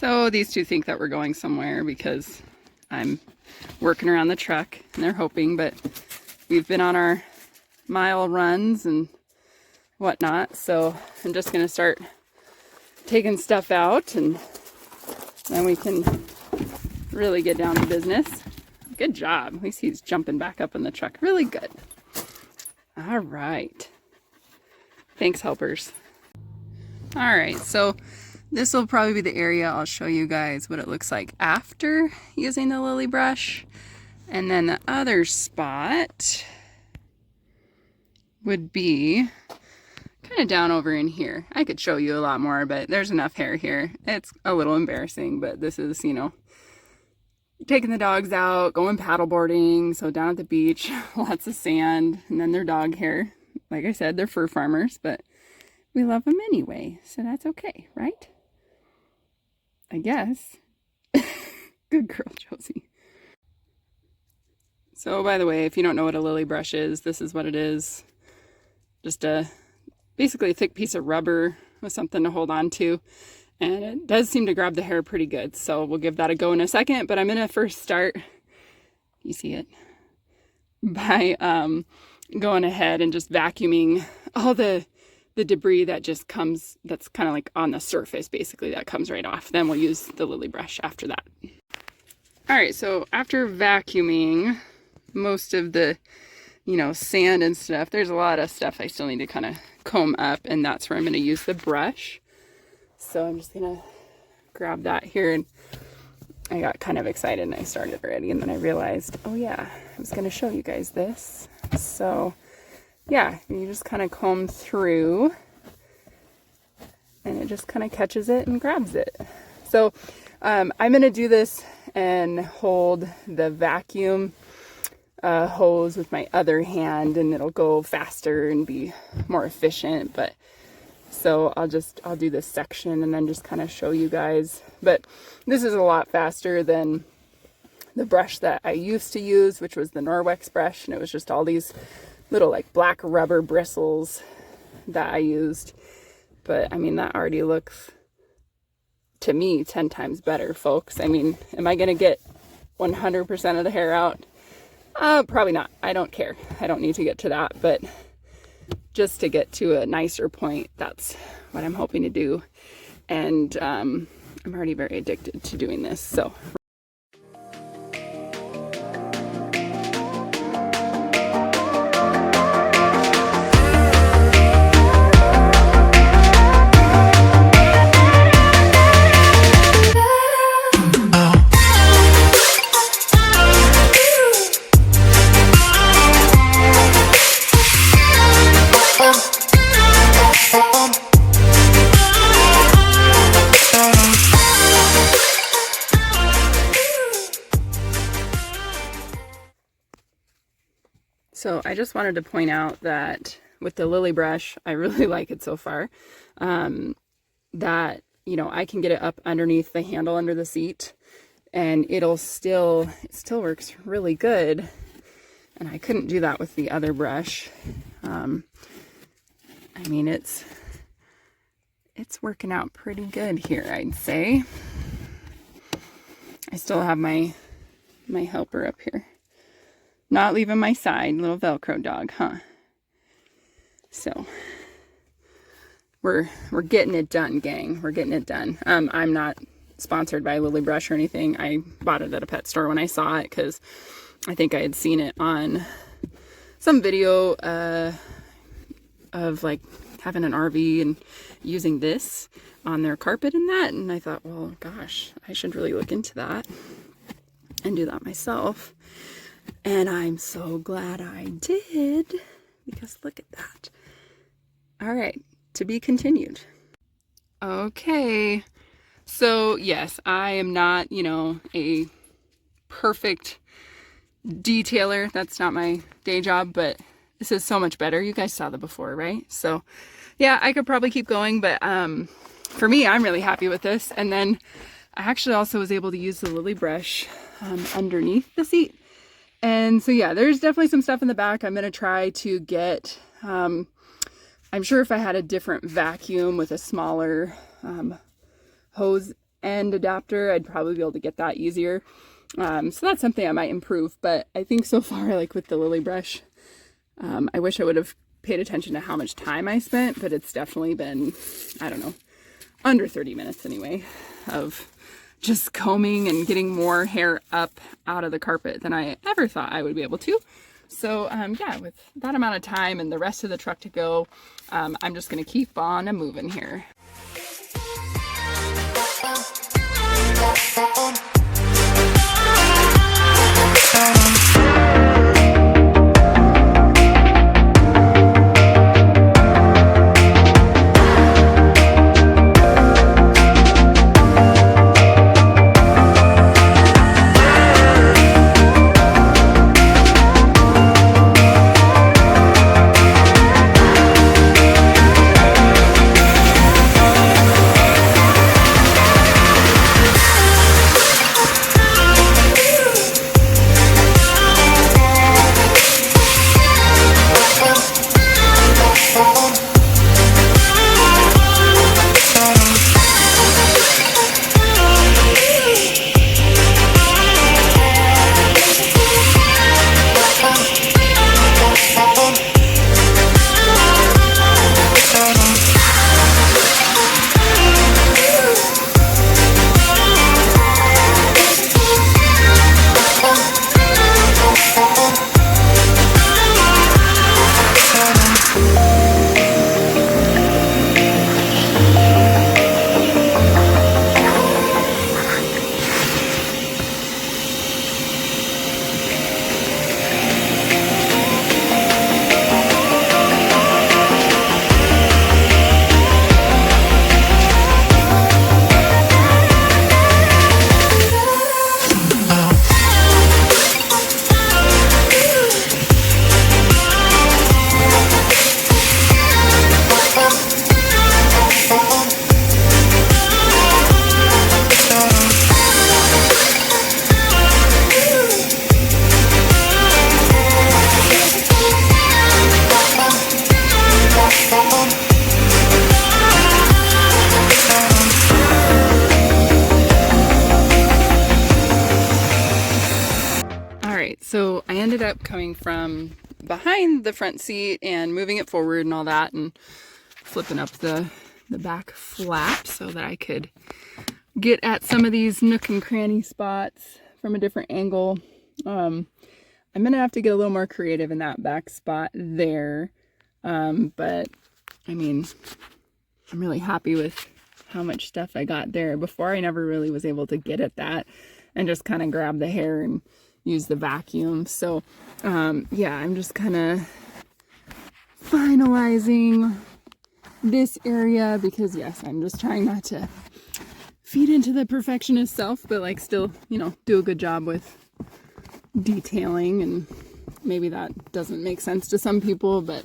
So these two think that we're going somewhere because I'm working around the truck and they're hoping, but we've been on our mile runs and whatnot. So I'm just going to start taking stuff out and then we can really get down to business. Good job. At least he's jumping back up in the truck. Really good. All right. Thanks, helpers. All right, so this will probably be the area I'll show you guys what it looks like after using the Lilly brush. And then the other spot would be kind of down over in here. I could show you a lot more, but there's enough hair here. It's a little embarrassing, but this is, you know, taking the dogs out, going paddleboarding. So down at the beach, lots of sand, and then their dog hair. Like I said, they're fur farmers, but we love them anyway, so that's okay, right? I guess. Good girl, Josie. So, by the way, if you don't know what a Lilly brush is, this is what it is. Just basically a thick piece of rubber with something to hold on to. And it does seem to grab the hair pretty good, so we'll give that a go in a second. But I'm going to first start, you see it, by going ahead and just vacuuming all the debris that just comes, that's kind of like on the surface, basically, that comes right off. Then we'll use the Lilly brush after that. All right, so after vacuuming most of the, you know, sand and stuff, there's a lot of stuff I still need to kind of comb up, and that's where I'm going to use the brush. So I'm just going to grab that here, and I got kind of excited and I started already, and then I realized, oh yeah, I was going to show you guys this. So yeah, you just kind of comb through and it just kind of catches it and grabs it. So I'm going to do this and hold the vacuum hose with my other hand, and it'll go faster and be more efficient. But so I'll do this section and then just kind of show you guys. But this is a lot faster than the brush that I used to use, which was the Norwex brush, and it was just all these little like black rubber bristles that I used. But I mean, that already looks to me 10 times better, folks. I mean, am I gonna get 100% of the hair out? Probably not. I don't care. I don't need to get to that, but just to get to a nicer point, that's what I'm hoping to do. And I'm already very addicted to doing this, so So I just wanted to point out that with the Lilly brush, I really like it so far. That, you know, I can get it up underneath the handle under the seat, and it still works really good. And I couldn't do that with the other brush. I mean, it's working out pretty good here, I'd say. I still have my helper up here. Not leaving my side, little Velcro dog, huh? So we're getting it done, gang. We're getting it done. I'm not sponsored by Lilly brush or anything. I bought it at a pet store when I saw it because I think I had seen it on some video of like having an RV and using this on their carpet and that. And I thought, well, gosh, I should really look into that and do that myself. And I'm so glad I did, because look at that. All right, to be continued. Okay, so yes, I am not, you know, a perfect detailer. That's not my day job, but this is so much better. You guys saw the before, right? So yeah, I could probably keep going, but for me, I'm really happy with this. And then I actually also was able to use the Lilly brush underneath the seat. And so yeah, there's definitely some stuff in the back. I'm going to try to get, I'm sure if I had a different vacuum with a smaller hose end adapter, I'd probably be able to get that easier. So that's something I might improve, but I think so far, like with the Lilly brush, I wish I would have paid attention to how much time I spent, but it's definitely been, I don't know, under 30 minutes anyway, of just combing and getting more hair up out of the carpet than I ever thought I would be able to. So yeah, with that amount of time and the rest of the truck to go, I'm just gonna keep on a moving here. So I ended up coming from behind the front seat and moving it forward and all that, and flipping up the back flap so that I could get at some of these nook and cranny spots from a different angle. I'm gonna have to get a little more creative in that back spot there, but I mean, I'm really happy with how much stuff I got there. Before, I never really was able to get at that and just kind of grab the hair and use the vacuum. So yeah, I'm just kind of finalizing this area because yes, I'm just trying not to feed into the perfectionist self, but like still, you know, do a good job with detailing. And maybe that doesn't make sense to some people, but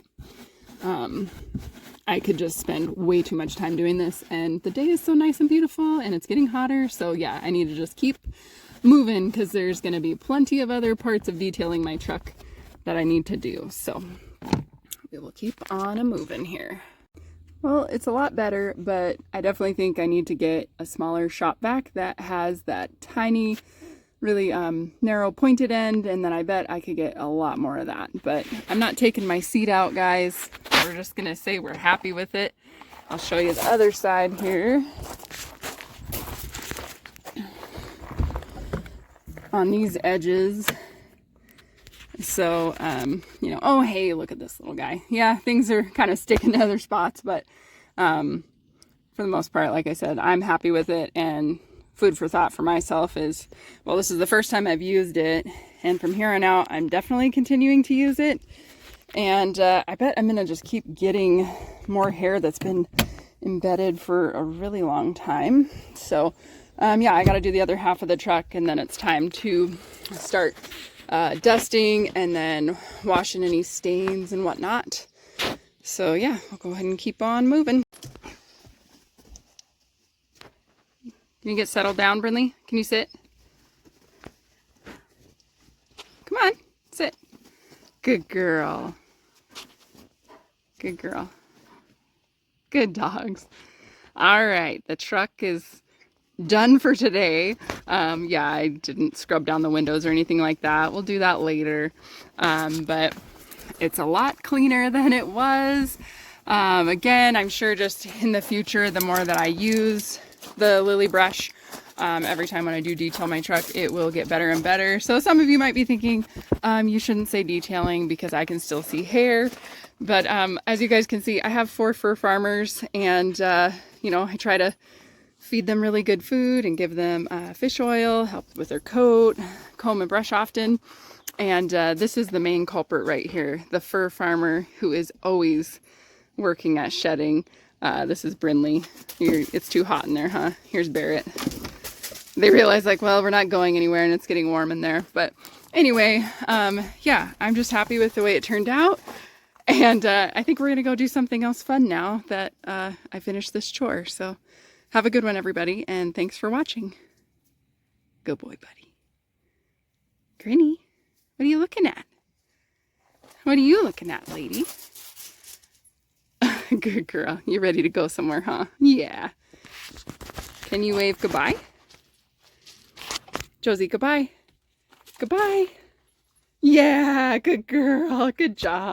I could just spend way too much time doing this, and the day is so nice and beautiful and it's getting hotter. So yeah, I need to just keep moving because there's going to be plenty of other parts of detailing my truck that I need to do. So we will keep on a moving here. Well, it's a lot better, but I definitely think I need to get a smaller shop vac that has that tiny, really narrow pointed end, and then I bet I could get a lot more of that. But I'm not taking my seat out, guys. We're just gonna say we're happy with it. I'll show you the other side here. On these edges. So, you know, oh, hey, look at this little guy. Yeah, things are kind of sticking to other spots, but for the most part, like I said, I'm happy with it. And food for thought for myself is, well, this is the first time I've used it, and from here on out, I'm definitely continuing to use it. And I bet I'm gonna just keep getting more hair that's been embedded for a really long time. So yeah, I got to do the other half of the truck, and then it's time to start dusting and then washing any stains and whatnot. So yeah, I'll go ahead and keep on moving. Can you get settled down, Brinley? Can you sit? Come on, sit. Good girl. Good girl. Good dogs. All right, the truck is done for today. Yeah, I didn't scrub down the windows or anything like that. We'll do that later. But it's a lot cleaner than it was. Again, I'm sure just in the future, the more that I use the Lilly brush, every time when I do detail my truck, it will get better and better. So some of you might be thinking, you shouldn't say detailing because I can still see hair. But as you guys can see, I have 4 fur farmers, and you know, I try to feed them really good food and give them fish oil, help with their coat, comb and brush often. And this is the main culprit right here, the fur farmer who is always working at shedding. This is Brinley. It's too hot in there, huh? Here's Barrett. They realize like, well, we're not going anywhere and it's getting warm in there. But anyway, yeah, I'm just happy with the way it turned out. And I think we're going to go do something else fun now that I finished this chore. So have a good one, everybody. And thanks for watching. Good boy, buddy. Grinny, what are you looking at? What are you looking at, lady? Good girl. You ready to go somewhere, huh? Yeah. Can you wave goodbye? Josie, goodbye. Goodbye. Yeah, good girl. Good job.